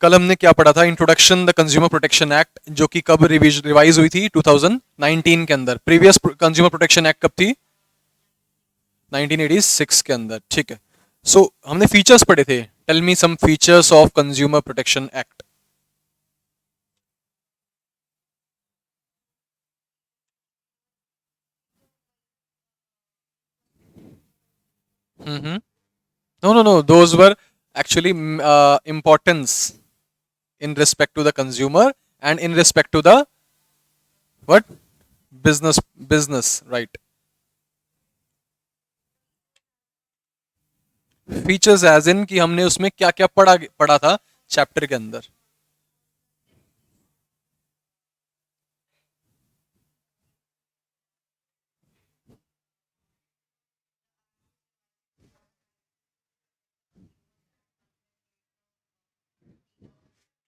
कल हमने क्या पढ़ा था, introduction the consumer protection act, जो कि कब रिवाइज हुई थी 2019 के अंदर। प्रीवियस कंज्यूमर प्रोटेक्शन एक्ट कब थी? 1986 के अंदर, ठीक है। सो हमने फीचर्स पढ़े थे। Tell me some features of consumer protection act. No, those were actually importance in respect to the consumer and in respect to the what? Business, right? Features as in कि हमने उसमें क्या क्या पढ़ा था चैप्टर के अंदर।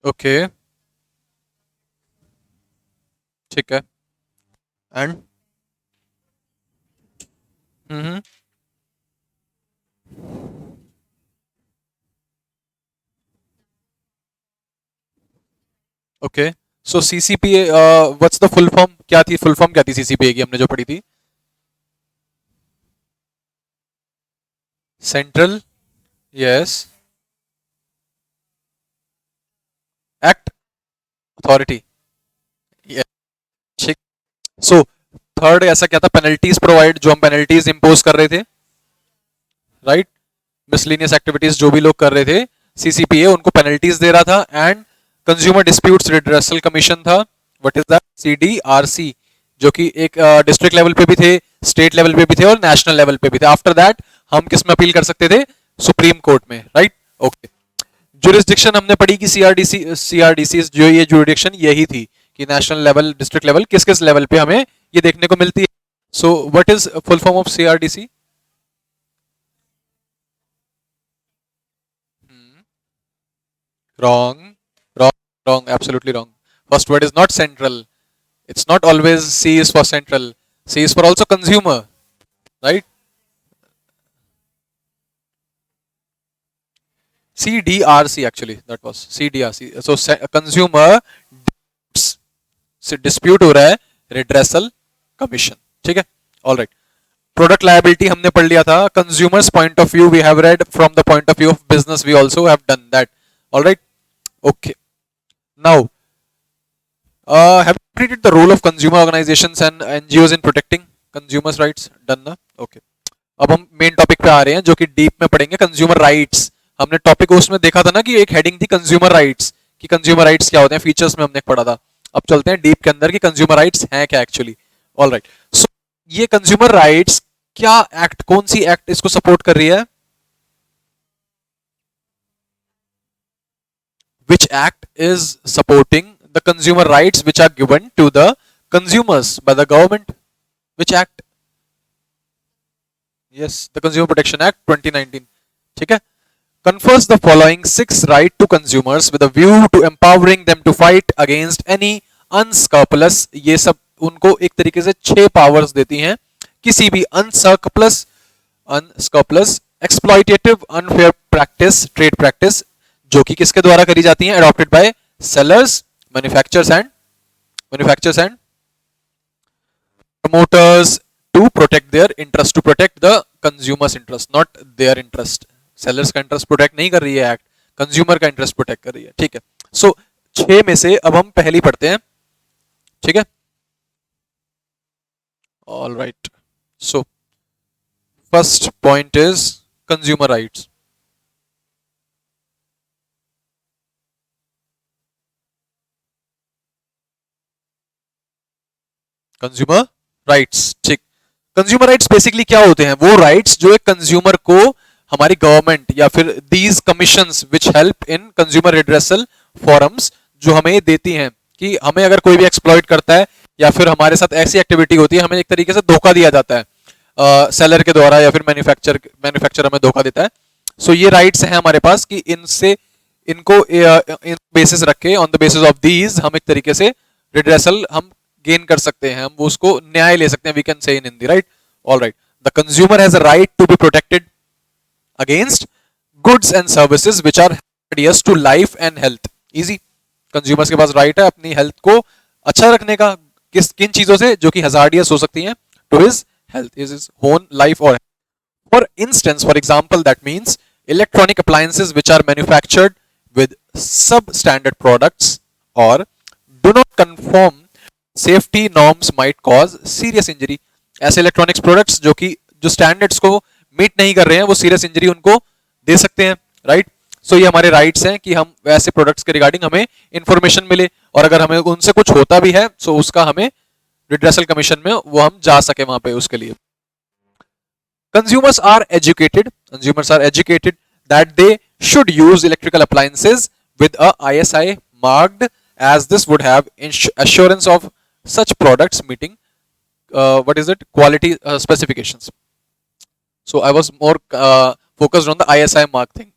ओके, ठीक है। And hmm okay, so CCPA, what's the full form? क्या थी फुल फॉर्म? क्या थी सीसीपीए की हमने जो पढ़ी थी? सेंट्रल, यस, एक्ट अथॉरिटी, ठीक। सो थर्ड ऐसा क्या था? पेनल्टीज प्रोवाइड, जो हम पेनल्टीज इंपोज कर रहे थे, राइट? मिसलिनियस एक्टिविटीज जो भी लोग कर रहे थे, सीसीपीए उनको पेनल्टीज दे रहा था। And consumer disputes redressal commission था, व्हाट इज दैट? सीडीआरसी, जो कि एक डिस्ट्रिक्ट लेवल पे भी थे, स्टेट लेवल पे भी थे और नेशनल लेवल पे भी थे। आफ्टर दैट हम किस में अपील कर सकते थे? सुप्रीम कोर्ट में, राइट? ओके। जुरिस्डिक्शन हमने पढ़ी कि सीआरडीसी जो ये जुरिडिक्शन यही थी कि नेशनल लेवल, डिस्ट्रिक्ट लेवल, किस किस लेवल पे हमें ये देखने को मिलती है। So what is full form of CRDC? Wrong, wrong, wrong, absolutely wrong. First word is not central. It's not always C is for central. C is for also consumer, right? CDRC actually, that was CDRC. So consumer से dispute हो रहा है, redressal commission, ठीक है? All right. Product liability हमने पढ़ लिया था. Consumers point of view we have read. From the point of view of business we also have done that. All right. Okay. Now, have you treated the role of consumer organizations and NGOs in protecting consumers' rights? Done ना? Okay. अब हम main topic पे आ रहे हैं जो कि deep में पढ़ेंगे, कंज्यूमर राइट्स। हमने टॉपिक उसमें देखा था ना कि एक हेडिंग थी कंज्यूमर राइट्स, कि कंज्यूमर राइट्स क्या होते हैं, फीचर्स में हमने पढ़ा था। अब चलते हैं डीप के अंदर कि कंज्यूमर राइट्स हैं क्या एक्चुअली। ऑल राइट, सो ये कंज्यूमर राइट्स क्या एक्ट, कौन सी एक्ट इसको सपोर्ट कर रही है? Which act is supporting the consumer rights which are given to the consumers by the government? Which act? Yes, the Consumer Protection Act 2019, ठीक है। Confers the following 6 right to consumers with a view to empowering them to fight against any unscrupulous, ये सब उनको एक तरीके से 6 powers देती हैं किसी भी unscrupulous exploitative unfair practice, trade practice, जो कि किसके द्वारा करी जाती हैं? adopted by sellers, manufacturers and promoters to protect their interest, to protect the consumers interest, not their interest. sellers का interest protect नहीं कर रही है एक्ट, कंज्यूमर का इंटरेस्ट प्रोटेक्ट कर रही है, ठीक है। सो 6 में से अब हम पहली पढ़ते हैं, ठीक है। All right, so first point is consumer rights. Consumer rights, ठीक। कंज्यूमर राइट्स बेसिकली क्या होते हैं? वो राइट्स जो एक कंज्यूमर को हमारी गवर्नमेंट या फिर these commissions which help in consumer redressal forums जो हमें देती हैं कि हमें अगर कोई भी एक्सप्लॉइट करता है या फिर हमारे साथ ऐसी एक्टिविटी होती है, हमें एक तरीके से धोखा दिया जाता है सेलर के द्वारा या फिर मैन्युफैक्चर हमें धोखा देता है। सो ये राइट्स हैं हमारे पास कि इनसे इनको इन बेसिस रख के, on the basis of these हम एक तरीके से रिड्रेसल हम गेन कर सकते हैं, हम उसको न्याय ले सकते हैं, we can say in Hindi, right? All right, the consumer has a right to be protected against goods and services which are injurious to life and health. Easy. Consumers के पास राइट है अपनी हेल्थ को अच्छा रखने का, किस किन चीजों से जो कि हजार्डियस हो सकती हैं to his health, his own life और for instance, for example, that means electronic appliances which are manufactured with substandard products or do not conform safety norms might cause serious injury. ऐसे electronics products जो कि जो standards को meet नहीं कर रहे हैं वो सीरियस इंजरी उनको दे सकते हैं, राइट। सो ये हमारे राइट्स हैं कि हम ऐसे प्रोडक्ट्स के रिगार्डिंग हमें इंफॉर्मेशन मिले, और अगर हमें उनसे कुछ होता भी है तो उसका हमें रिड्रेसल कमीशन में वो हम जा सके वहां पे उसके लिए। Consumers are educated that they should use electrical appliances with a ISI marked, as this would have assurance of such products meeting what is it quality specifications. So I was more focused on the ISI mark thing.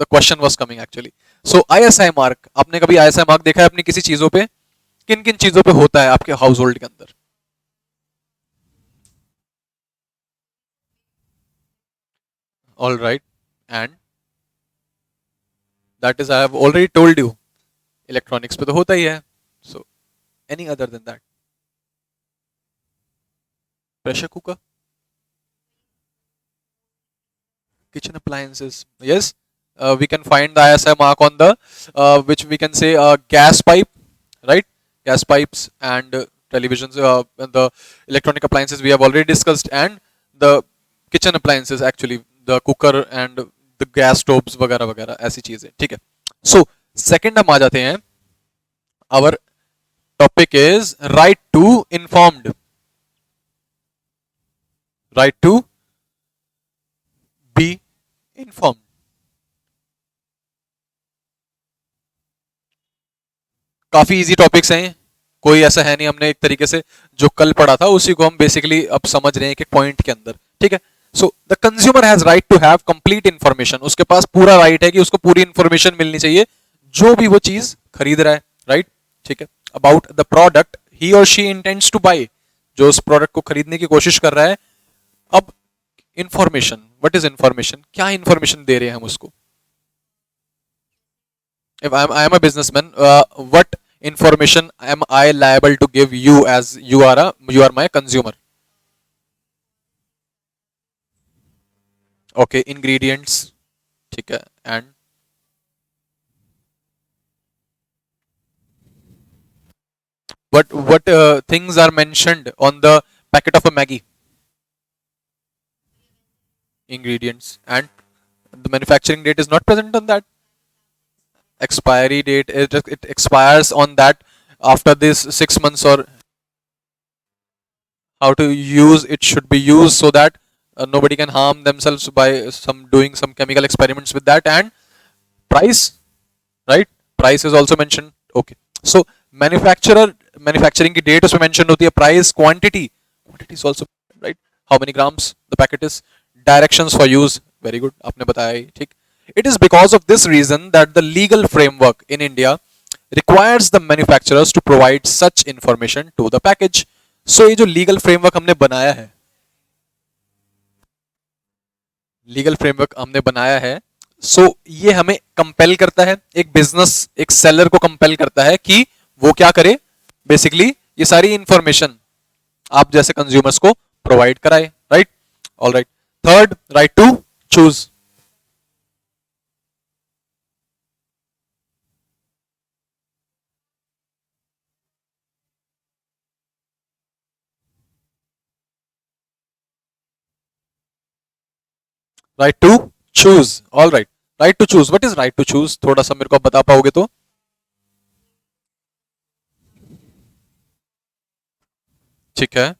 The question was coming actually. So ISI mark, आपने कभी ISI mark देखा है अपनी किसी चीजों पे? किन किन चीजों पे होता है आपके हाउस होल्ड के अंदर? All right, and that is I have already told you, electronics पे तो होता ही है. So any other than that? Pressure cooker, kitchen appliances. Yes, we can find the ISI mark on the which we can say gas pipe, right? Gas pipes and televisions, the electronic appliances we have already discussed, and the kitchen appliances actually, the cooker and the gas stoves वगैरह वगैरह ऐसी चीजें, ठीक है. So second हम आ जाते हैं, our topic is right to informed. Right to be informed. काफी इजी टॉपिक्स हैं, कोई ऐसा है नहीं, हमने एक तरीके से जो कल पढ़ा था उसी को हम बेसिकली अब समझ रहे हैं एक पॉइंट के अंदर, ठीक है. So the consumer has right to have complete information, उसके पास पूरा राइट है कि उसको पूरी इंफॉर्मेशन मिलनी चाहिए जो भी वो चीज खरीद रहा है, राइट, ठीक है, अबाउट द प्रोडक्ट ही और शी इंटेंड्स टू बाय, जो उस प्रोडक्ट को खरीदने की कोशिश कर रहा है. अब इंफॉर्मेशन, व्हाट इज इंफॉर्मेशन, क्या इंफॉर्मेशन दे रहे हैं हम उसको. if I am a businessman, what information am I liable to give you as you are my consumer. Okay, ingredients, ठीक है, and what things are mentioned on the packet of a Maggi. Ingredients, and the manufacturing date is not present on that. Expiry date, it expires on that after this 6 months, or how to use it should be used so that nobody can harm themselves by doing some chemical experiments with that. And price, right, price is also mentioned. Okay, so manufacturing की date उसमें mentioned होती है, price, quantity is also, right, how many grams the packet is, directions for use, very good, आपने बताया ही, ठीक. It is because of this reason that the legal framework in India requires the manufacturers to provide such information to the package. So ये जो legal framework हमने बनाया है, legal framework हमने बनाया है, so ये हमें compel करता है, एक business, एक seller को compel करता है कि वो क्या करे, basically ये सारी information आप जैसे consumers को provide कराए, right? All right. Third, right to choose. Right to choose, all right, right to choose, what is right to choose, थोड़ा सा मेरे को बता पाओगे तो. ठीक है,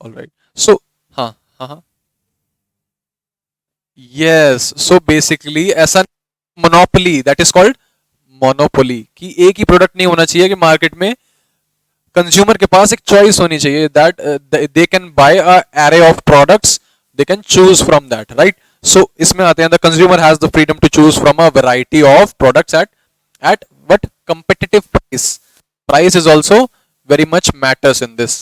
ऑल राइट. सो हाँ हाँ हाँ, यस, सो बेसिकली ऐसा monopoly, that is called monopoly, कि एक ही प्रोडक्ट नहीं होना चाहिए, कि मार्केट में कंज्यूमर के पास एक चॉइस होनी चाहिए, that they can buy a array of products, they can choose from that, right. So इसमें आते हैं the consumer has the freedom to choose from a variety of products at what competitive price. Price is also very much matters in this,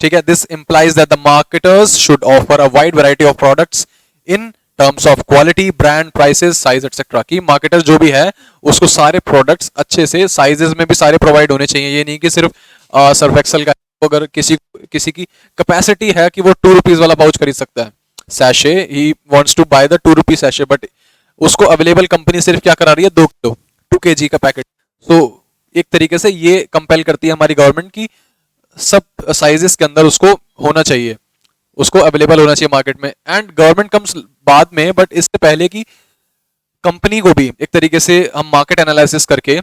ठीक है. This implies that the marketers should offer a wide variety of products in terms of quality, brand, prices, size etcetera, की marketer जो भी है उसको सारे products अच्छे से साइजेस में भी सारे प्रोवाइड होने चाहिए। ये नहीं कि सिर्फ सर्फ एक्सेल का अगर किसी किसी की कैपेसिटी है कि वो 2 रुपीज वाला पाउच खरीद सकता है, sachet, he wants to buy the 2 rupee sachet, but उसको अवेलेबल कंपनी सिर्फ क्या करा रही है, 2 किलो 2 kg का पैकेट। सो एक तरीके से ये कंपेल करती है हमारी गवर्नमेंट की सब साइजेस के अंदर उसको होना चाहिए, उसको अवेलेबल होना चाहिए मार्केट में। एंड गवर्नमेंट कम्स बाद में, बट इससे पहले की कंपनी को भी एक तरीके से हम मार्केट एनालिसिस करके,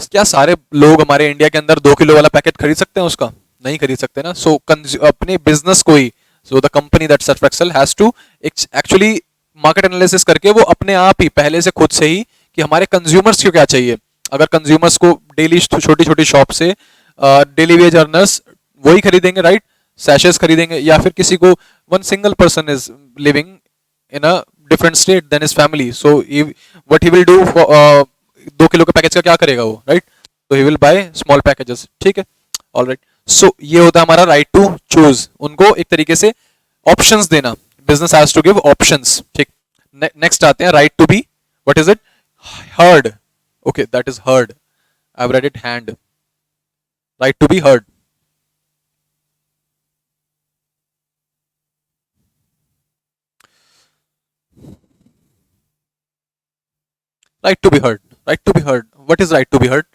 क्या सारे लोग हमारे इंडिया के अंदर 2 किलो वाला पैकेट खरीद सकते हैं? उसका नहीं खरीद सकते ना। सो अपने बिजनेस को ही, so the company that Surf Excel has to actually market analysis करके वो अपने आप ही पहले से खुद से ही कि हमारे कंज्यूमर्स को क्या चाहिए। अगर कंज्यूमर्स को डेली छोटी छोटी शॉप से डेली वेज अर्नर्स वही खरीदेंगे, राइट, सैशेस खरीदेंगे, या फिर किसी को one single person is living in a different state than his family, so what he will do, 2 kilo के पैकेज का क्या करेगा वो, राइट, तो he will buy small packages, ठीक है, ऑलराइट। सो ये होता है हमारा राइट टू चूज, उनको एक तरीके से ऑप्शंस देना, business has to give options, ठीक। नेक्स्ट आते हैं right to be, what is it, heard, okay, that is heard, I have read it hand, right to be heard, right to be heard, right to be heard, what is right to be heard?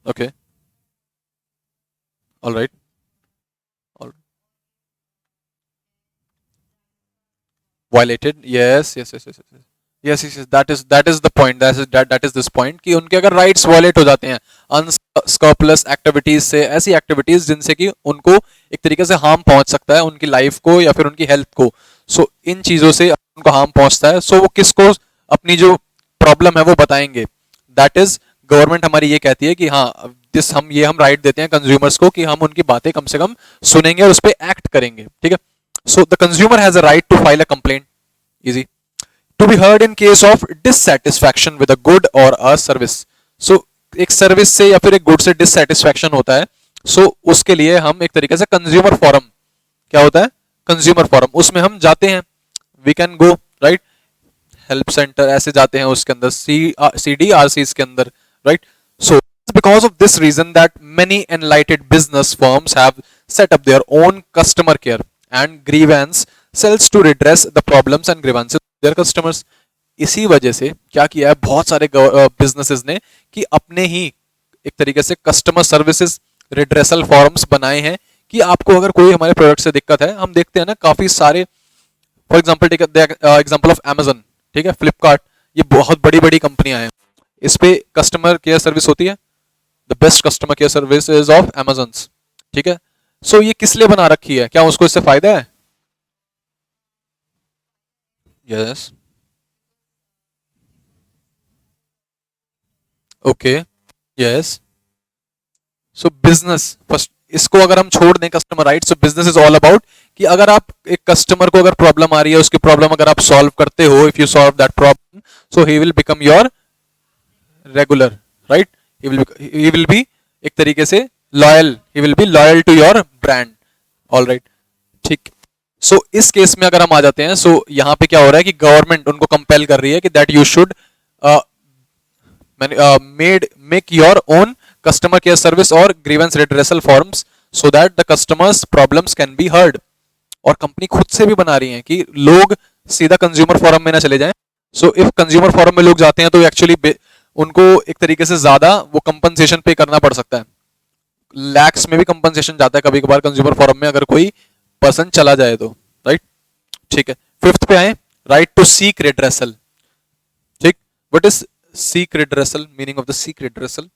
Okay, all right, all violated, yes, yes, yes, yes, yes, yes, yes, yes, that is the point, that is this point कि उनके अगर rights violate हो जाते हैं अनस्क्रपलस activities से, ऐसी activities जिनसे कि उनको एक तरीके से हार्म पहुंच सकता है उनकी लाइफ को या फिर उनकी हेल्थ को, सो इन चीजों से उनको हार्म पहुंचता है, सो वो किसको अपनी जो प्रॉब्लम है वो बताएंगे, दैट इज गवर्नमेंट हमारी ये कहती है कि हाँ दिस हम राइट देते हैं कंज्यूमर्स को कि हम उनकी बातें कम से कम सुनेंगे और उस पर एक्ट करेंगे, ठीक है। So the consumer has a right to file a complaint, easy, to be heard in case of dissatisfaction with a good or a service, सो एक सर्विस से या फिर एक गुड से डिससैटिस्फैक्शन होता है, सो उसके लिए हम एक तरीके से कंज्यूमर फोरम, क्या होता है, कंज्यूमर फोरम, उसमें हम जाते हैं, we can go, right, help centre ऐसे जाते हैं उसके अंदर, CDRC के अंदर, right. So because of this reason that many enlightened business firms have set up their own customer care and grievance cells to redress the problems and grievances of their customers। इसी वजह से क्या किया है बहुत सारे बिजनेसेस ने कि अपने ही एक तरीके से कस्टमर सर्विसेज रिड्रेसल फॉर्म्स बनाए हैं कि आपको अगर कोई हमारे प्रोडक्ट से दिक्कत है, हम देखते हैं ना काफी सारे, for example take example of Amazon, ठीक है, फ्लिपकार्ट, ये बहुत बड़ी बड़ी कंपनियां हैं, इस पे कस्टमर केयर सर्विस होती है, the best customer care service is of Amazon, ठीक है। सो ये किस लिए बना रखी है, क्या उसको इससे फायदा है? यस, ओके, यस, सो बिजनेस फर्स्ट, इसको अगर हम छोड़ दें customer right, so business is all about कि अगर आप एक कस्टमर को अगर प्रॉब्लम आ रही है, उसकी प्रॉब्लम अगर आप सॉल्व करते हो, if you solve that problem, so he will become your regular, right, he will be एक तरीके से loyal, he will be loyal to your brand, all right, ठीक। सो इस केस में अगर हम आ जाते हैं, सो यहाँ पे क्या हो रहा है कि गवर्नमेंट उनको कंपेल कर रही है कि that you should make your own customer care service or grievance redressal forms so that the customers problems can be heard। और कंपनी खुद से भी बना रही है कि लोग सीधा कंज्यूमर फोरम में ना चले जाएं, सो इफ कंज्यूमर फोरम में लोग जाते हैं तो एक्चुअली उनको एक तरीके से ज्यादा वो कंपनसेशन पे करना पड़ सकता है, लैक्स में भी कंपनसेशन जाता है कभी कभार कंज्यूमर फोरम में अगर कोई पर्सन चला जाए तो, राइट, ठीक है। फिफ्थ पे आए, राइट टू सीक रिड्रेसल, ठीक, what is seek redressal, meaning of the seek redressal?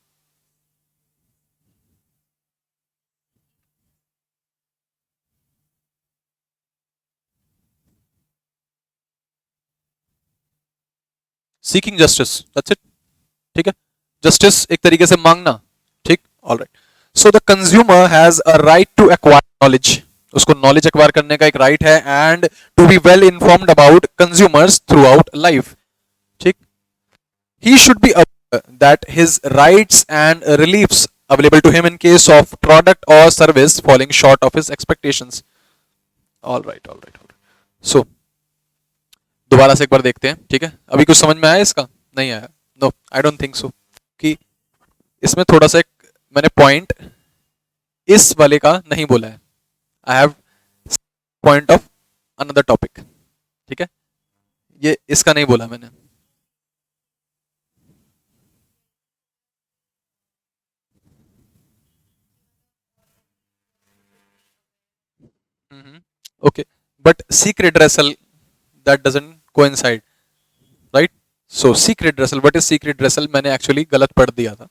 Seeking justice, that's it, ठीक है, जस्टिस एक तरीके से मांगना, ठीक, alright. So the consumer has a right to acquire knowledge, उसको नॉलेज एक्वायर करने का एक राइट है, and to be well informed about consumers throughout life, ठीक। He should be aware that his rights and reliefs available to him in case of product और service falling short of his expectations. All right all right. So दोबारा से एक बार देखते हैं, ठीक है? अभी कुछ समझ में आया इसका? नहीं आया? No, I don't think so, कि इसमें थोड़ा सा एक मैंने पॉइंट इस वाले का नहीं बोला है। I have point of another topic, ठीक है? ये इसका नहीं बोला मैंने। Okay, but seek redressal that doesn't coincide, right? So seek redressal, what is seek redressal? मैंने एक्चुअली गलत पढ़ दिया था,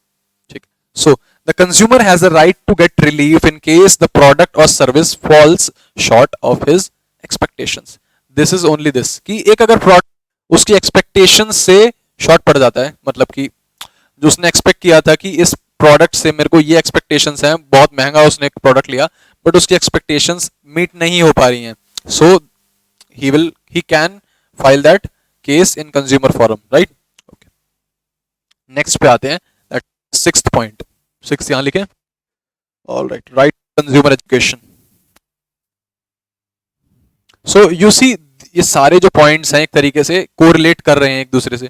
ठीक? So the consumer has a right to get relief in case the product or service falls short of his expectations. This is only this, कि एक अगर product उसकी expectations से short पड़ जाता है, मतलब कि जो उसने एक्सपेक्ट किया था कि इस प्रोडक्ट से मेरे को ये एक्सपेक्टेशंस हैं, बहुत महंगा उसने एक प्रोडक्ट लिया बट उसकी एक्सपेक्टेशंस मीट नहीं हो पा रही हैं, so he can file that case in consumer forum, right? Okay, next पे आते हैं, दैट सिक्स्थ पॉइंट, सिक्स यहां लिखें, all right, right consumer education. So you see ये सारे जो पॉइंट्स हैं एक तरीके से कोरिलेट कर रहे हैं एक दूसरे से।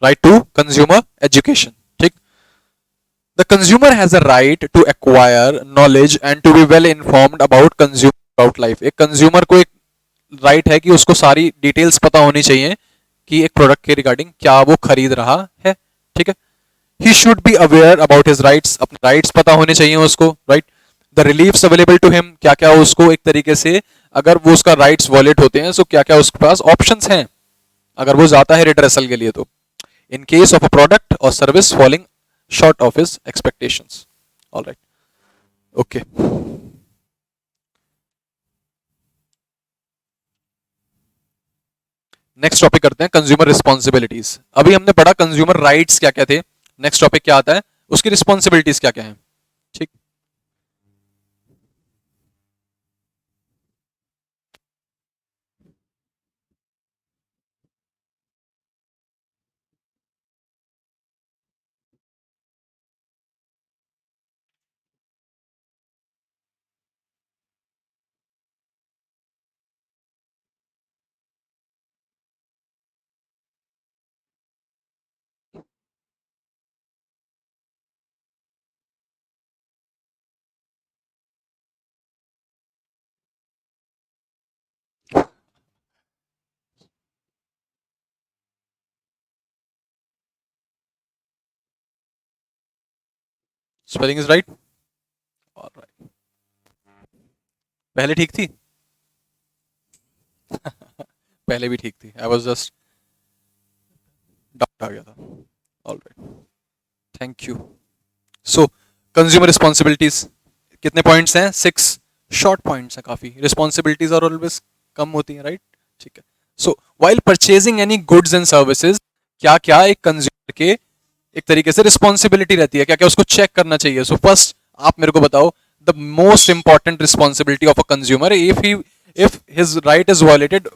राइट टू कंज्यूमर एजुकेशन, ठीक? The consumer has a right to acquire knowledge and to be well informed about consumer about life. एक कंज्यूमर को एक राइट है कि उसको सारी डिटेल्स पता होनी चाहिए कि एक प्रोडक्ट के रिगार्डिंग क्या वो खरीद रहा है, ठीक है? He should be aware about his rights, अपने राइट्स पता होने चाहिए उसको, right? The reliefs available to him, क्या क्या उसको एक तरीके से अगर वो उसका राइट्स वॉलेट होते हैं, सो क्या क्या उसके पास ऑप्शंस हैं अगर वो जाता है रिड्रेसल के लिए, तो in case of a product or service falling short of his expectations. All right, okay. Next topic करते हैं कंज्यूमर रिस्पॉन्सिबिलिटीज। अभी हमने पढ़ा कंज्यूमर राइट्स क्या क्या थे, नेक्स्ट टॉपिक क्या आता है, उसकी रिस्पॉन्सिबिलिटीज क्या क्या है, ठीक? Spelling is right, alright. पहले ठीक थी? पहले भी ठीक थी, आई वाज जस्ट डाउट आ गया था। Alright, thank you. So consumer responsibilities कितने पॉइंट्स हैं? 6 शॉर्ट पॉइंट्स हैं काफी। रिस्पॉन्सिबिलिटीज और ऑलवेज कम होती हैं, राइट? ठीक है। So while purchasing any goods and services, क्या क्या एक कंज्यूमर के एक तरीके से रिस्पॉन्सिबिलिटी रहती है, क्या क्या उसको चेक करना चाहिए? सो फर्स्ट आप मेरे को बताओ the most important responsibility of a consumer, if his right is violated,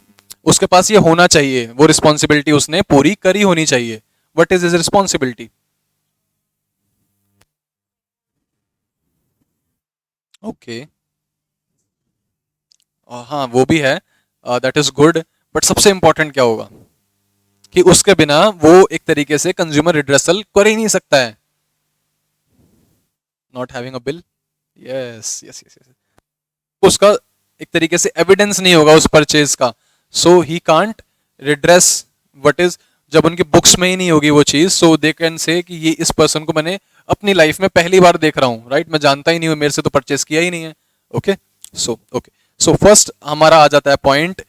उसके पास ये होना चाहिए, वो रिस्पॉन्सिबिलिटी उसने पूरी करी होनी चाहिए। What is his responsibility? Okay, हाँ वो भी है, दैट इज गुड, बट सबसे इंपॉर्टेंट क्या होगा कि उसके बिना वो एक तरीके से कंज्यूमर रिड्रेसल कर ही नहीं सकता है। Not having a bill, yes yes yes yes, उसका एक तरीके से एविडेंस नहीं होगा उस परचेज का, so he can't redress what is, जब उनकी बुक्स में ही नहीं होगी वो चीज, सो दे कैन से कि ये इस पर्सन को मैंने अपनी लाइफ में पहली बार देख रहा हूँ, राइट? मैं जानता ही नहीं हूँ, मेरे से तो परचेज किया ही नहीं है। ओके, सो फर्स्ट हमारा आ जाता है point,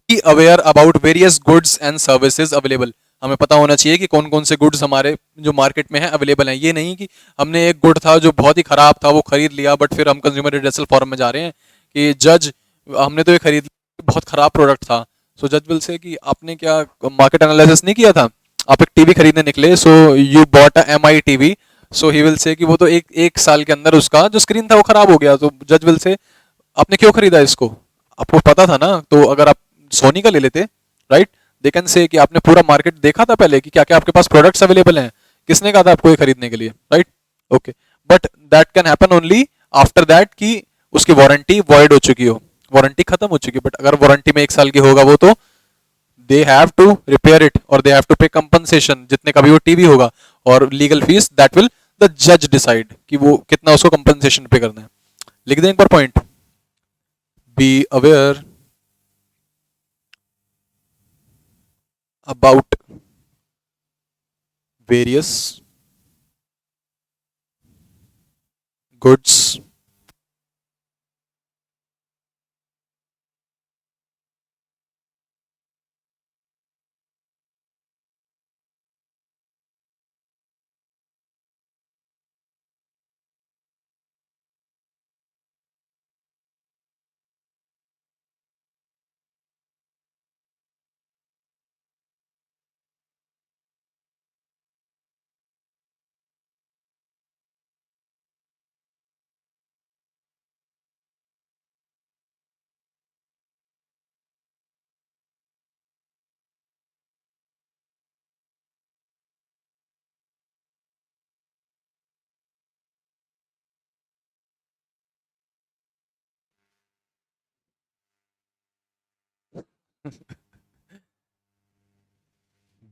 be aware about various goods and services available. हमें पता होना चाहिए कि कौन कौन से गुड्स हमारे जो मार्केट में है अवेलेबल हैं। ये नहीं कि हमने एक गुड था जो बहुत ही खराब था वो खरीद लिया, बट फिर हम कंज्यूमर रिड्रेसल फॉरम में जा रहे हैं कि जज हमने तो ये खरीद लिया, बहुत खराब प्रोडक्ट था, सो जज विल से कि आपने क्या मार्केट एनालिसिस नहीं किया था, आप एक टीवी खरीदने निकले, so you bought a M I TV, so he will say कि वो तो एक साल के अंदर उसका जो स्क्रीन था वो खराब हो गया, तो जज विल से आपने क्यों खरीदा इसको, आपको पता था ना, तो अगर आप सोनी का ले लेते, राइट, दे कैन से कि आपने पूरा मार्केट देखा था पहले कि क्या क्या आपके पास प्रोडक्ट्स अवेलेबल हैं, किसने कहा था आपको ये खरीदने के लिए, right? Okay, but that can happen only after that कि उसकी वारंटी वॉइड हो चुकी हो, वारंटी खत्म हो चुकी है। बट अगर वारंटी में 1 साल की होगा वो तो they have to repair it और they have to pay compensation, जितने का भी वो टीवी होगा, और legal fees that will the जज डिसाइड कि वो कितना उसको कंपनसेशन पे करना है। लिख दें एक बार point, be aware about various goods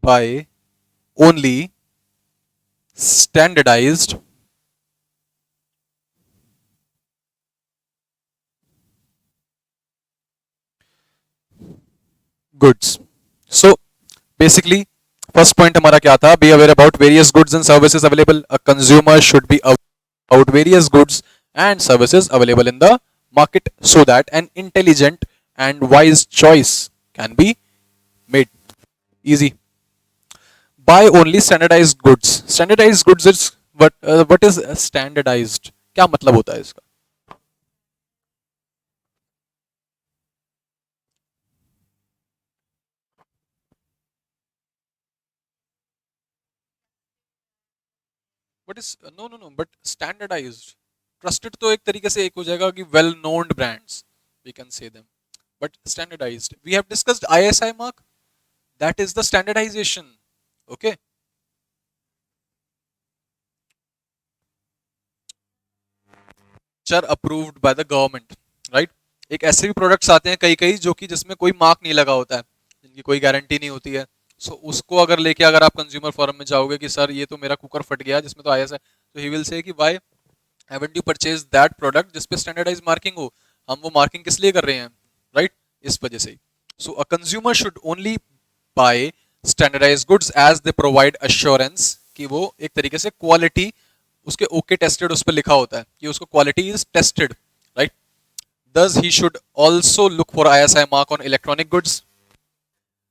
by only standardized goods. So basically first point हमारा क्या था, be aware about various goods and services available. A consumer should be aware about various goods and services available in the market so that an intelligent and wise choice can be made. Easy. Buy only standardized goods. Standardized goods is what is standardized? क्या मतलब होता है इसका? What is no but standardized. Trusted तो एक तरीके से एक हो जाएगा कि well known brands we can say them, but standardized we have discussed ISI mark, that is the standardization. Okay, which are approved by the government, right? एक ऐसे भी प्रोडक्ट्स आते हैं कई कई जो कि जिसमें कोई मार्क नहीं लगा होता है, जिनकी कोई गारंटी नहीं होती है। सो उसको अगर लेके अगर आप कंज्यूमर फोरम में जाओगे कि सर ये तो मेरा कुकर फट गया जिसमें तो आईएस है, तो ही विल से कि why haven't you purchase that product जिस पे स्टैंडर्डाइज मार्किंग हो, हम वो मार्किंग किस लिए कर रहे हैं, राइट? इस वजह से। So a consumer should only buy standardise goods as they provide assurance कि वो एक तरीके से क्वालिटी उसके ओके टेस्टेड उस पर लिखा होता है कि उसको quality is tested, right? Thus he should also look for ISI mark on electronic goods.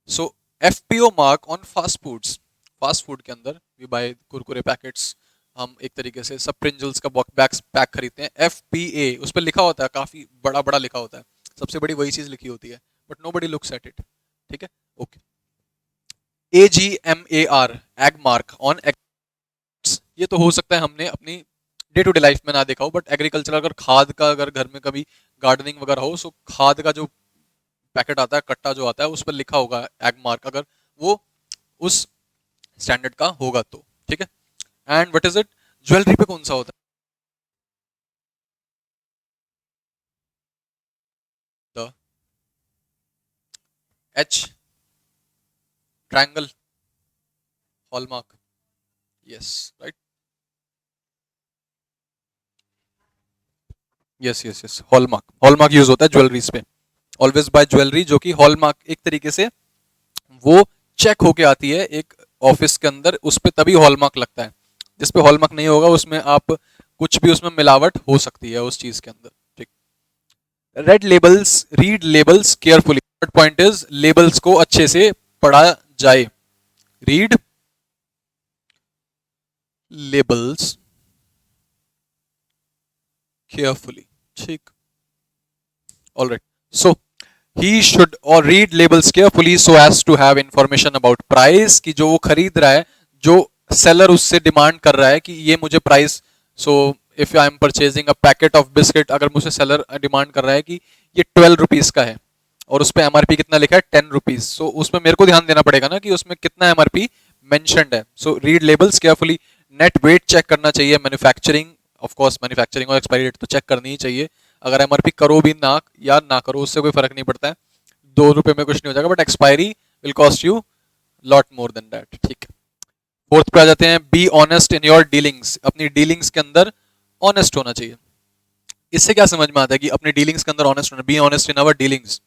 So FPO mark on fast foods. Fast food के अंदर वी बाय कुरकुरे पैकेट्स, हम एक तरीके से सब प्रिंजल्स का बैक्स पैक खरीदते हैं, FPA उस पर लिखा होता है, काफी बड़ा बड़ा लिखा होता है, सबसे बड़ी वही चीज लिखी होती है, but nobody looks at it. ठीक है, okay. AGMAR Agmark on, ये तो हो सकता है हमने अपनी डे टू डे लाइफ में ना देखा हो, बट एग्रीकल्चर अगर खाद का अगर घर में कभी गार्डनिंग वगैरह हो, सो खाद का जो पैकेट आता है, कट्टा जो आता है, उस पर लिखा होगा एग मार्क, अगर वो उस स्टैंडर्ड का होगा तो। ठीक है, and what is it, jewellery पे कौन सा होता है? The H triangle hallmark, yes right, yes yes yes, hallmark, hallmark use होता है ज्वेलरीज पे। ऑलवेज बाय ज्वेलरी जो कि हॉलमार्क एक तरीके से वो चेक होके आती है एक ऑफिस के अंदर, उस पे तभी हॉलमार्क लगता है, जिस पे हॉलमार्क नहीं होगा उसमें आप कुछ भी उसमें मिलावट हो सकती है उस चीज के अंदर। ठीक, red labels, read labels carefully, third point is labels को अच्छे से पढ़ा जाए, रीड लेबल्स केयरफुली। ठीक, alright, so he should or read labels carefully so as to have information about price, कि जो वो खरीद रहा है, जो सेलर उससे डिमांड कर रहा है कि ये मुझे price, so if I am purchasing a packet of biscuit, अगर मुझसे सेलर डिमांड कर रहा है कि ये 12 रुपीज का है और उस पर एमआरपी कितना लिखा है, 10 रुपीज। सो उसमें मेरे को ध्यान देना पड़ेगा ना कि उसमें कितना एमआरपी मेंशन्ड है। So read labels carefully, net weight check करना चाहिए, मैन्युफैक्चरिंग ऑफ कोर्स मैन्युफैक्चरिंग और एक्सपायरी डेट तो चेक करनी ही चाहिए। अगर एमआरपी करो भी ना या ना करो उससे कोई फर्क नहीं पड़ता है, 2 रुपए में कुछ नहीं हो जाएगा, but expiry will cost you lot more than that, ठीक है। फोर्थ पे आ जाते हैं, B honest in your dealings, अपनी डीलिंग्स के अंदर ऑनेस्ट होना चाहिए। इससे क्या समझ में आता है कि अपनी डीलिंग्स के अंदर ऑनेस्ट होना, be honest in our dealings.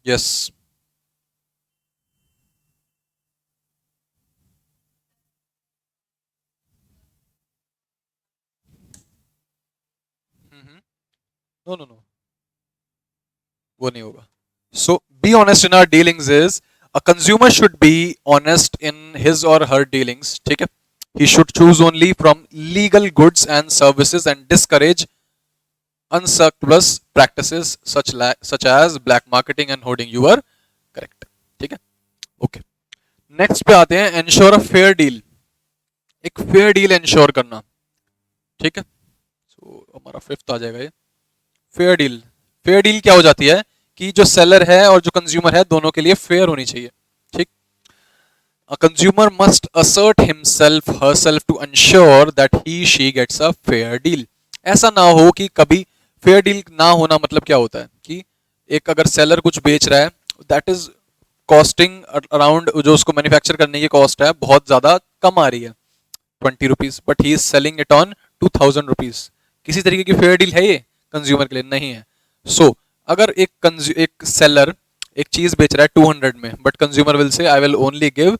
Yes. No no no, वो नहीं होगा। So be honest in our dealings is, a consumer should be honest in his or her dealings, ठीक है। He should choose only from legal goods and services and discourage unscrupulous practices such as black marketing and hoarding. You are correct, ठीक है। Okay, next पे आते हैं, ensure a fair deal, एक fair deal ensure करना, ठीक है। सो हमारा फिफ्थ आ जाएगा ये, फेयर डील। फेयर डील क्या हो जाती है कि जो सेलर है और जो कंज्यूमर है दोनों के लिए फेयर होनी चाहिए, ठीक। A consumer must assert himself herself to ensure that he she gets a fair deal. ऐसा ना हो कि कभी फेयर डील ना होना, मतलब क्या होता है कि एक अगर सेलर कुछ बेच रहा है, दैट इज कॉस्टिंग अराउंड, जो उसको मैन्युफैक्चर करने की कॉस्ट है बहुत ज्यादा कम आ रही है, 20 rupees, but he is selling it on 2000 rupees. किसी तरीके की फेयर डील है ये कंज्यूमर के लिए? नहीं है। सो अगर एक सेलर एक चीज बेच रहा है 200 में, but consumer will say I will only give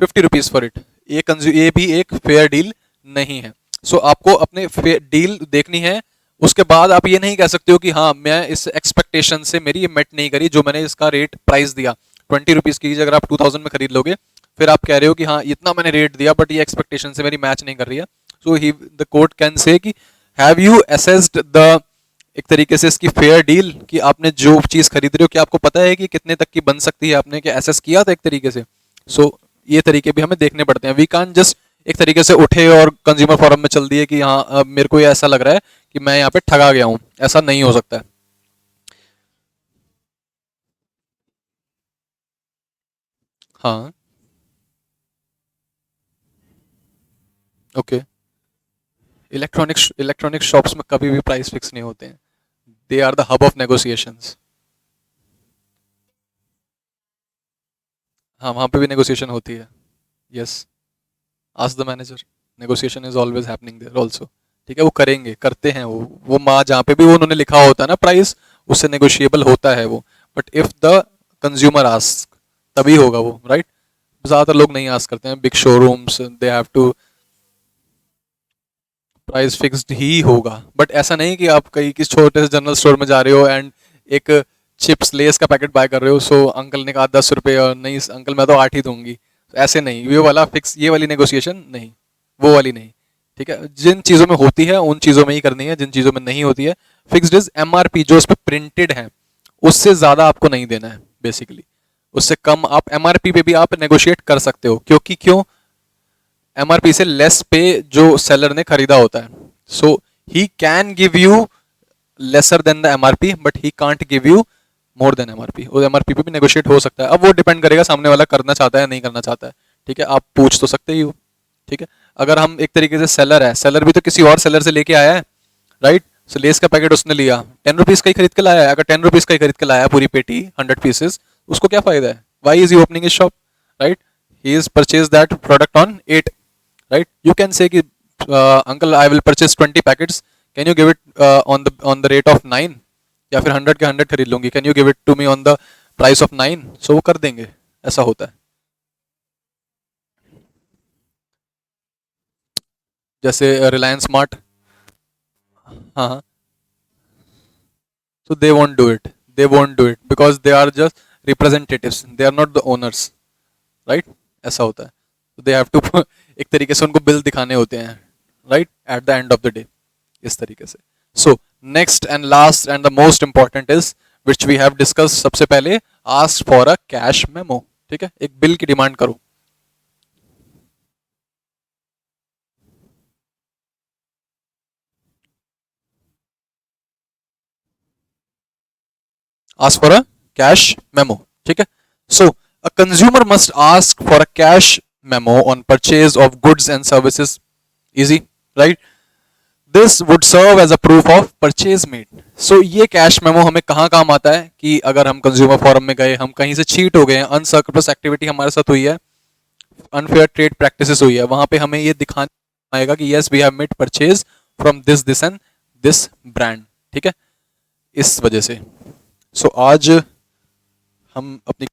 50 rupees for it, ये भी एक फेयर डील नहीं है। सो आपको अपने डील देखनी है, उसके बाद आप ये नहीं कह सकते हो कि हाँ मैं इस एक्सपेक्टेशन से मेरी ये मेट नहीं करी, जो मैंने इसका रेट प्राइस दिया 20 रुपीज की, अगर आप 2000 में खरीद लोगे, फिर आप कह रहे हो कि हाँ इतना मैंने रेट दिया बट ये एक्सपेक्टेशन से मेरी मैच नहीं कर रही है। So he the court can say कि हैव यू असेस्ड द, एक तरीके से इसकी फेयर डील, कि आपने जो चीज खरीद रहे हो क्या आपको पता है कि कितने तक की बन सकती है, आपने क्या एसेस किया था एक तरीके से। सो ये तरीके भी हमें देखने पड़ते हैं। वी कान जस्ट एक तरीके से उठे और कंज्यूमर फोरम में चल दिए कि हाँ अब मेरे को ये ऐसा लग रहा है कि मैं यहाँ पे ठगा गया हूँ, ऐसा नहीं हो सकता है। हाँ। ओके। इलेक्ट्रॉनिक शॉप्स में कभी भी प्राइस फिक्स नहीं होते हैं, they are the hub of negotiations. हाँ वहाँ पे भी नेगोशिएशन होती है। Yes, ask the manager, negotiation is always happening there also, ठीक है। वो करेंगे, करते हैं वो माँ जहाँ पे भी वो उन्होंने लिखा होता है ना प्राइस, उससे नेगोशिएबल होता है वो, but if the consumer ask तभी होगा वो, राइट। ज्यादातर लोग नहीं आस्क करते हैं, big showrooms they have to, price fixed ही होगा। बट ऐसा नहीं कि आप कहीं किसी छोटे से जनरल स्टोर में जा रहे हो एंड एक चिप्स लेस का पैकेट बाय कर रहे हो, सो अंकल ने कहा 10 रुपये और नहीं अंकल मैं तो 8 ही दूंगी, तो ऐसे नहीं, ये वाला फिक्स, ये वाली नेगोशिएशन नहीं, वो वाली नहीं, ठीक है। जिन चीज़ों में होती है उन चीज़ों में ही करनी है, जिन चीज़ों में नहीं होती है, फिक्स्ड इज एमआरपी, जो उस पर प्रिंटेड है उससे ज़्यादा आपको नहीं देना है बेसिकली। उससे कम आप एमआरपी पे भी आप नेगोशिएट कर सकते हो, क्योंकि क्यों, एमआरपी से लेस पे जो सेलर ने खरीदा होता है, so he can give you lesser than the MRP but he can't give you more than MRP, और एमआरपी पे भी नेगोशिएट हो सकता है। अब वो डिपेंड करेगा सामने वाला करना चाहता है नहीं करना चाहता है, ठीक है। आप पूछ तो सकते ही हो, ठीक है। अगर हम एक तरीके से सेलर है, सेलर भी तो किसी और सेलर से लेके आया है, राइट। सो लेस का पैकेट उसने लिया 10 रुपीज का ही खरीद के लाया है, अगर 10 रुपीज का ही खरीद के लाया है पूरी पेटी 100 पीसेस, उसको क्या फायदा है, why is he opening is shop, right. He is purchase that product on 8, right, you can say कि uncle I will purchase 20 packets, can you give it on the rate of 9, या फिर 100 के 100 खरीद लूंगी, can you give it to me on the price of 9, so वो कर देंगे, ऐसा होता है। जैसे रिलायंस स्मार्ट, हाँ हाँ, so they won't do it, they won't do it because they are just representatives, they are not the owners, right, ऐसा होता है। so they have to एक तरीके से उनको बिल दिखाने होते हैं, right, at the end of the day, इस तरीके से। So next and last and the most important is which we have discuss, सबसे पहले ask for a cash memo, ठीक है, एक बिल की डिमांड करो। ask for a cash memo. ठीक है. So a consumer must ask for a cash memo on purchase of goods and services. Easy, right? This would serve as a proof of purchase made. So ये cash memo हमें कहाँ काम आता है कि अगर हम कंज्यूमर फोरम में गए, हम कहीं से चीट हो गए हैं, अनसर्कुलस एक्टिविटी हमारे साथ हुई है, अनफेयर ट्रेड प्रैक्टिसेस हुई है, वहां पे हमें ये दिखाना आएगा कि yes we have made purchase from this and this brand. ठीक है, इस वजह से. सो आज हम अपनी